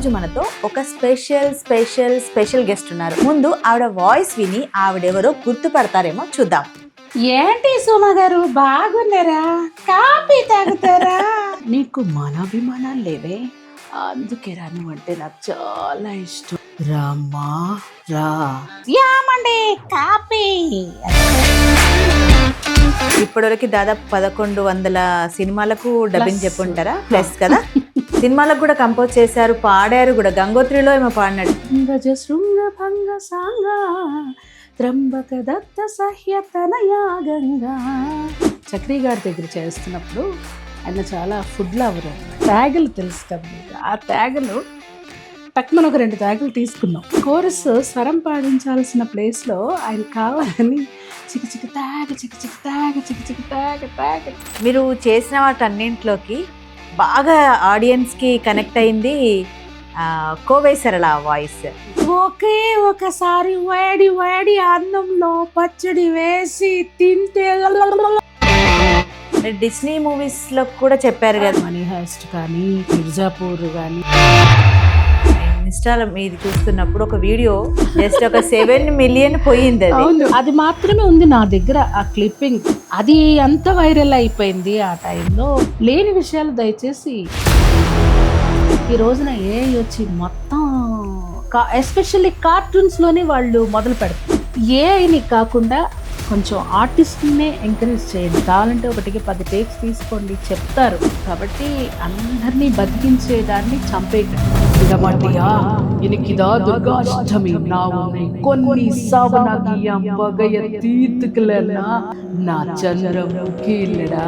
రోజు మనతో ఒక స్పెషల్ గెస్ట్ ఉన్నారు. ముందు ఆవిడ వాయిస్ విని ఆవిడెవరో గుర్తుపడతారేమో చూద్దాం. ఏంటి సుమ గారు, బాగున్నారా? కాఫీ తాగుతారా? నీకు మానాభిమానాలు లేవే, అందుకే రాను అంటే నాకు చాలా ఇష్టం. రామ్మా రా. యామండి కాఫీ. ఇప్పటివరకు దాదాపు 1100 సినిమాలకు డబ్బింగ్ చెప్పుంటారా? ప్లస్ కదా. సినిమాలకు కూడా కంపోజ్ చేశారు, పాడారు కూడా. గంగోత్రిలో ఏమో పాడినాడు. శృంగ భంగ సాంగ త్రంబక దత్త సహ్యతనయా గంగా. చక్రి గారి దగ్గర చేస్తున్నప్పుడు ఆయన చాలా ఫుడ్ లవర్. ట్యాగులు తెలుసు కదా మీకు. ఆ ట్యాగులు టక్మన ఒక 2 ట్యాగులు తీసుకున్నాం. కోరస్ స్వరం పాడించాల్సిన ప్లేస్లో ఆయన కావాలని చికి చికి తాగ చికి చికి తాగ చికి చికి తాగ తాగ. మీరు చేసిన వాటన్నింటిలోకి బాగా ఆడియన్స్కి కనెక్ట్ అయింది కోవై సరళ వాయిస్. ఒకే ఒకసారి వేడి వేడి అన్నంలో పచ్చడి వేసి తింటే. డిస్నీ మూవీస్ లో కూడా చెప్పారు కదా. మనీ హైస్ట్ కానీ, మిర్జాపూర్ కానీ. ఇన్స్టాలో మీరు చూస్తున్నప్పుడు ఒక వీడియో జస్ట్ ఒక 7 మిలియన్ పోయింది. అది మాత్రమే ఉంది నా దగ్గర ఆ క్లిప్పింగ్. అది అంత వైరల్ అయిపోయింది. ఆ టైంలో లేని విషయాలు దయచేసి ఈ రోజున ఏ వచ్చి మొత్తం ఎస్పెషల్లీ కార్టూన్స్ లోనే వాళ్ళు మొదలు పెడతారు. ఏఐని కాకుండా కొంచెం ఆర్టిస్ట్నే ఎంకరేజ్ చేయండి. కావాలంటే 1కి 10 టేక్స్ తీసుకోండి చెప్తారు. కాబట్టి అందరినీ బతికించేదాన్ని చంపేయకండి. ఇదమటియా ఇనికిదా దుర్గాష్టమి నావునై కొన్ని సావనాగియం పగయ తీతుకులనా నా చంద్రముఖిలడా.